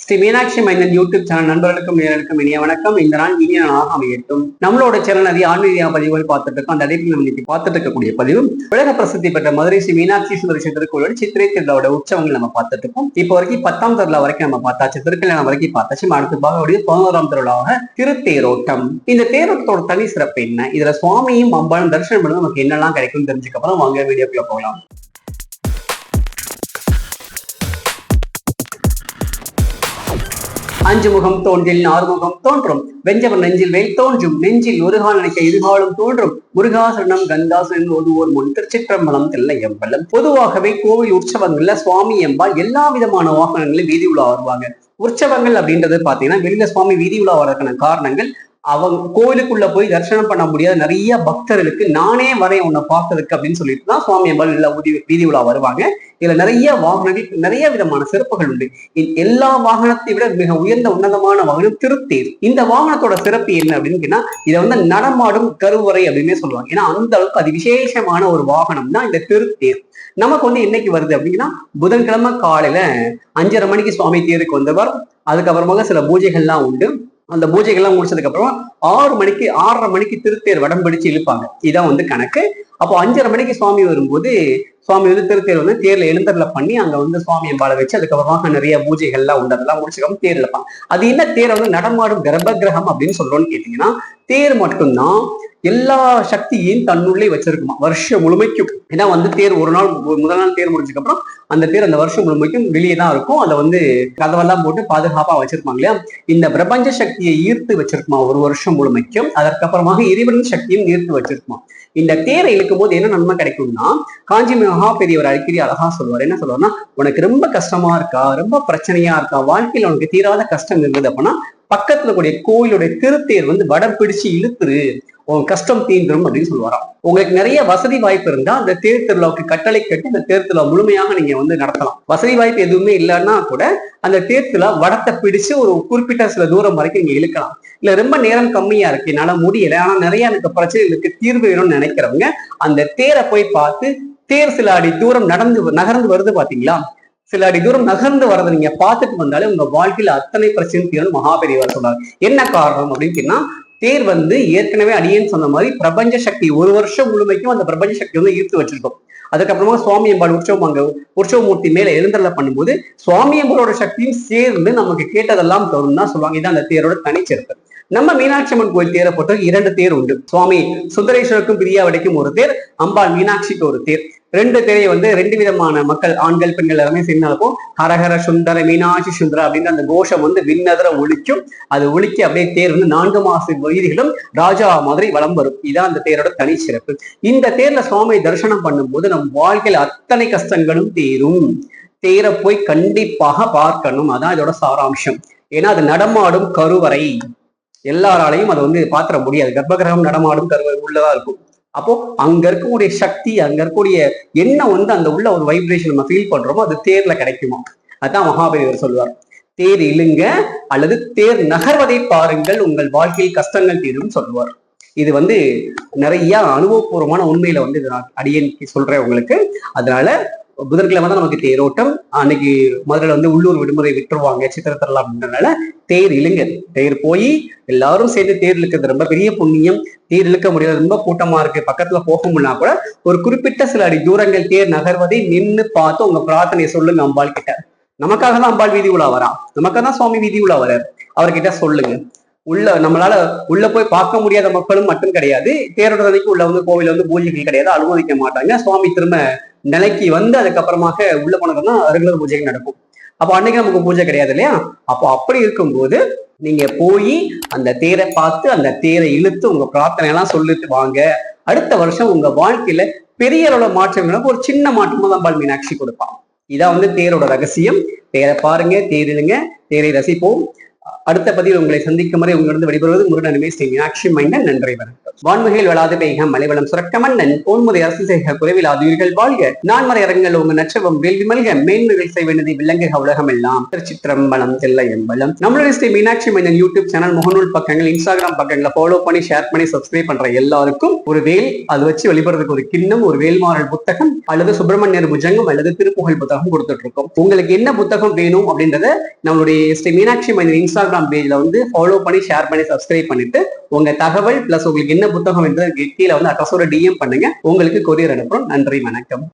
ஸ்ரீ மீனாட்சி மைந்தன் YouTube channel நண்பர்களுக்கும் நேர்களுக்கும் இனிய வணக்கம். இந்த நாள் இனிய நாளாக அமையட்டும். நம்மளோட சேனல் நிறைய ஆன்மீக பதிவுகள் பார்த்துட்டு இருக்கோம். அந்த அடிப்பில் நம்ம இன்னைக்கு பார்த்துட்டு இருக்கக்கூடிய பதிவு உலக பிரசித்தி பெற்ற மதுரை ஸ்ரீ மீனாட்சி சுந்தரேஸ்வரர் திருக்கோயிலோட சித்திரை திருவிழாவோட உற்சவங்கள் நம்ம பார்த்துட்டு இருக்கோம். இப்போ வரைக்கும் 10ஆம் திருவிழா வரைக்கும் நம்ம பார்த்தாச்சு, திருக்கல்யாணம் வரைக்கும் பார்த்தாச்சு. அடுத்த பாகவுடைய 11ஆம் திருவிழாவாக திருத்தேரோட்டம். இந்த தேரோட்டத்தோட தனி சிறப்பு என்ன, இதுல சுவாமியும் அம்பாளும் தரிசனம் பண்ணி நமக்கு என்னெல்லாம் கிடைக்கும் தெரிஞ்சுக்கப்புறம் வாங்க வீடியோக்குள்ள போகலாம். அஞ்சு முகம் தோன்றில் ஆறுமுகம் தோன்றும், வெஞ்சவர் நெஞ்சில் வேல் தோன்றும், நெஞ்சில் ஒரு கால் நினைக்க இருகாலும் தோன்றும், முருகாசரணம் கந்தாசன் ஒருவோர் முன் திருச்சிற்றம்பலம் தில்லையம்பலம். பொதுவாகவே கோவில் உற்சவங்கள்ல சுவாமி அம்பாள் எல்லா விதமான வாகனங்களும் வீதி உலா வருவாங்க. உற்சவங்கள் அப்படின்றது பாத்தீங்கன்னா வெளியில சுவாமி வீதி உலா வரதுக்கான காரணங்கள், அவங்க கோயிலுக்குள்ள போய் தரிசனம் பண்ண முடியாத நிறைய பக்தர்களுக்கு நானே வரேன் உன்னை பார்க்கறதுக்கு அப்படின்னு சொல்லிட்டு தான் சுவாமி அம்பாள் வீதி உலா வருவாங்க. இதுல நிறைய வாகனங்கள், நிறைய விதமான சிறப்புகள் உண்டு. எல்லா வாகனத்தை விட மிக உயர்ந்த உன்னதமான வாகனம் திருத்தேர். இந்த வாகனத்தோட சிறப்பு என்ன அப்படின்னு இதை வந்து நடமாடும் கருவறை அப்படின்னே சொல்லுவாங்க. ஏன்னா அந்த அளவுக்கு அது விசேஷமான ஒரு வாகனம் தான் இந்த திருத்தேர். நமக்கு வந்து என்னைக்கு வருது அப்படின்னா புதன்கிழமை காலையில 5:30 மணிக்கு சுவாமி தேருக்கு வந்தவர். அதுக்கப்புறமாக சில பூஜைகள்லாம் உண்டு. அந்த பூஜைகள்லாம் முடிச்சதுக்கு அப்புறம் 6:30 மணிக்கு திருத்தேர் வடம் பிடிச்சு இழுப்பாங்க. இதான் வந்து கணக்கு. அப்போ 5:30 மணிக்கு சுவாமி வரும்போது சுவாமி வந்து திருத்தேர் வந்து தேர்ல எழுந்தர்ல பண்ணி அங்க வந்து சுவாமி அம்பாளை வச்சு அதுக்கப்புறமாக நிறைய பூஜைகள்லாம் உண்டு. அதெல்லாம் முடிச்சுக்காம தேர் இழுப்பாங்க. அது என்ன தேரை வந்து நடமாடும் கர்ப்பகிரகம் அப்படின்னு சொல்றோம்னு கேட்டீங்கன்னா, தேர் மட்டும்தான் எல்லா சக்தியையும் தன்னுள்ளே வச்சிருக்குமா வருஷம் முழுமைக்கும். ஏன்னா வந்து தேர் ஒரு நாள் முதல் நாள் தேர் முடிச்சதுக்கு அப்புறம் அந்த தேர் அந்த வருஷம் முழுமைக்கும் வெளியே தான் இருக்கும். அதை வந்து கதவெல்லாம் போட்டு பாதுகாப்பா வச்சிருப்பாங்க இல்லையா. இந்த பிரபஞ்ச சக்தியை ஈர்த்து வச்சிருக்குமா ஒரு வருஷம் முழுமைக்கும். அதற்கப்புறமாக இறைவனின் சக்தியும் ஈர்த்து வச்சிருக்குமா. இந்த தேரை இழுக்கும் போது என்ன நன்மை கிடைக்கும்னா, காஞ்சி மகா பெரியவர் அடிக்கடி அழகா சொல்லுவார். என்ன சொல்லுவார்னா, உனக்கு ரொம்ப கஷ்டமா இருக்கா, ரொம்ப பிரச்சனையா இருக்கா, வாழ்க்கையில உனக்கு தீராத கஷ்டம் இருக்குது அப்படின்னா பக்கத்துல கூடிய கோயிலுடைய திருத்தேர் வந்து வடம் பிடிச்சு இழுத்துரு, உன் கஷ்டம் தீந்துரும் அப்படின்னு சொல்லுவாராம். உங்களுக்கு நிறைய வசதி வாய்ப்பு இருந்தா அந்த தேர் திருவிழாவுக்கு கட்டளை கட்டி அந்த தேர் திருவிழா முழுமையாக நீங்க வந்து நடத்தலாம். வசதி வாய்ப்பு எதுவுமே இல்லைன்னா கூட அந்த தேர் திருவிழா வடத்தை பிடிச்சு ஒரு குறிப்பிட்ட சில தூரம் வரைக்கும் நீங்க இழுக்கலாம். இல்ல ரொம்ப நேரம் கம்மியா இருக்கு, என்னால முடியல, ஆனா நிறைய எனக்கு பிரச்சனைகளுக்கு தீர்வு வேணும்னு நினைக்கிறவங்க அந்த தேரை போய் பார்த்து, தேர் சில அடி தூரம் நகர்ந்து வருது பாத்தீங்களா, சில அடி தூரம் நகர்ந்து வரதை நீங்க பார்த்துட்டு வந்தாலே உங்க வாழ்க்கையில அத்தனை பிரச்சனை தீரும் மகாபெரியவர் சொல்றாரு. என்ன காரணம் அப்படின்னு தேர் வந்து ஏற்கனவே அடியேன்னு சொன்ன மாதிரி பிரபஞ்ச சக்தி ஒரு வருஷம் முழுமைக்கும் அந்த பிரபஞ்ச சக்தி வந்து ஈர்த்து வச்சிருக்கோம். அதுக்கப்புறமா சுவாமி அம்பாள் உற்சவமூர்த்தி மேல எழுந்தருள பண்ணும்போது சுவாமி அம்பாளோட சக்தியும் சேர்ந்து நமக்கு கேட்டதெல்லாம் தரும் தான் சொல்லுவாங்க. இதான் அந்த தேரோட தனிச்சிறப்பு. நம்ம மீனாட்சி அம்மன் கோயில் தேரை பொறுத்த 2 தேர் உண்டு. சுவாமி சுந்தரேஸ்வருக்கும் பிரியாவடைக்கும் ஒரு தேர், அம்பாள் மீனாட்சிக்கு ஒரு தேர். 2 தேரை வந்து 2 விதமான மக்கள், ஆண்கள் பெண்கள் எல்லாமே சேர்ந்தாலும் ஹரஹர சுந்தர மீனாட்சி சுந்தர அப்படின்னு அந்த கோஷம் வந்து விண்ணதர ஒழிக்கும். அது ஒழிக்க அப்படியே தேர் வந்து 4 மாச வீதிகளும் ராஜா மாதிரி வலம் வரும். இதான் அந்த தேரோட தனி சிறப்பு. இந்த தேர்ல சுவாமியை தரிசனம் பண்ணும்போது நம் வாழ்க்கையில அத்தனை கஷ்டங்களும் தீரும். தேரை போய் கண்டிப்பாக பார்க்கணும். அதான் இதோட சாராம்சம். ஏன்னா அது நடமாடும் கருவறை, எல்லாராலையும் அதை வந்து பாத்திர முடியாது. கர்ப்பகிரகம் நடமாடும் கருவறை உள்ளதா இருக்கும். அப்போ அங்க இருக்கக்கூடிய சக்தி, அங்க இருக்கக்கூடிய எண்ணம் வந்து அந்த உள்ள ஒரு வைப்ரேஷன் நம்ம ஃபீல் பண்றோமோ அது தேர்ல கிடைக்குமா. அதான் மகாபெரியவர் சொல்லுவார், தேர் இழுங்க அல்லது தேர் நகர்வதை பாருங்கள், உங்கள் வாழ்க்கையில் கஷ்டங்கள் தீரும் சொல்லுவார். இது வந்து நிறைய அனுபவபூர்வமான உண்மையில வந்து அடியேன் சொல்றேன் உங்களுக்கு. அதனால புதன்கிழமை தான் நமக்கு தேரோட்டம். அன்னைக்கு மதுரையில வந்து உள்ளூர் விடுமுறை விட்டுருவாங்க சித்திரை திருவிழா அப்படின்றதுனால தேர் இழுங்க. தேர் போய் எல்லாரும் சேர்ந்து தேர் இழுக்கிறது ரொம்ப பெரிய புண்ணியம். தேர் இழுக்க முடியாது, ரொம்ப கூட்டமா இருக்கு, பக்கத்துல போக முடியல கூட ஒரு குறிப்பிட்ட சில அடி தூரங்கள் தேர் நகர்வதை நின்று பார்த்து உங்க பிரார்த்தனையை சொல்லுங்க அம்பாள் கிட்ட. நமக்காக தான் அம்பாள் வீதி உலா வரா, நமக்காக தான் சுவாமி வீதி உலா வரார். அவர்கிட்ட சொல்லுங்க. நம்மளால உள்ள போய் பார்க்க முடியாத மக்களும் மட்டும் கிடையாது. தேரோட உள்ள வந்து கோவில வந்து பூஜைகள் கிடையாது, அனுமதிக்க மாட்டாங்க. சுவாமி திரும்ப நிலைக்கு வந்து அதுக்கப்புறமாக உள்ள போனதுன்னா ரெகுலர் பூஜைகள் நடக்கும். அப்போ அன்னைக்கு நமக்கு பூஜை கிடையாது இல்லையா. அப்போ அப்படி இருக்கும்போது நீங்க போய் அந்த தேரை பார்த்து அந்த தேரை இழுத்து உங்க பிரார்த்தனை எல்லாம் சொல்லிட்டு வாங்க. அடுத்த வருஷம் உங்க வாழ்க்கையில பெரிய அளவுல மாற்றங்களுக்கு ஒரு சின்ன மாற்றமா தான் அம்பாள் மீனாட்சி கொடுப்பான். இதான் வந்து தேரோட ரகசியம். தேரை பாருங்க, தேர் இழுங்க, தேரை ரசிப்போம். அடுத்த பதிவில் உங்களை சந்திக்கும் வரை உங்களிடம் விடைபெறுவது முருகனுமே ஸ்ரீ மீனாட்சி மைந்தன். நன்றி, வணக்கம். வான்முகையில் வளாது பெய்க மலைவளம் சுரக்க மன்னன் போன்முறை அரசு செய்க குறைவிலாதுயிர்கள் வாழ்க நான்மறை அரங்கல் உங்க நற்றவம் வேள்வி மல்க மேன்மைகள் செய்வனதை விலங்குக உலகம் எல்லாம். திருச்சிற்றம்பலம் தில்லையம்பலம். நம்மளுடைய ஸ்ரீ மீனாட்சி மைந்தன் யூடியூப் சேனல், முகநூல் பக்கங்கள், இன்ஸ்டாகிராம் பக்கங்களை ஃபாலோ பண்ணி ஷேர் பண்ணி சப்ஸ்கிரைப் பண்ற எல்லாருக்கும் ஒரு வேல், அது வச்சு வழிபடுறதுக்கு ஒரு கிண்ணம், ஒரு வேல்மாறல் புத்தகம் அல்லது சுப்பிரமணியர் புஜங்கம் அல்லது திருப்புகழ் புத்தகம் கொடுத்துட்டு இருக்கோம். உங்களுக்கு என்ன புத்தகம் வேணும் அப்படின்றத நம்மளுடைய ஸ்ரீ மீனாட்சி மைந்தன் இன்ஸ்டாகிராம் பேஜ்ல ஃபாலோ பண்ணி ஷேர் பண்ணி சப்ஸ்கிரைப் பண்ணிட்டு உங்க தகவல் பிளஸ் உங்களுக்கு என்ன புத்தகம் என்று கீழே அட்ரஸோட DM பண்ணுங்க. உங்களுக்கு கொரியர் அனுப்புறோம். நன்றி, வணக்கம்.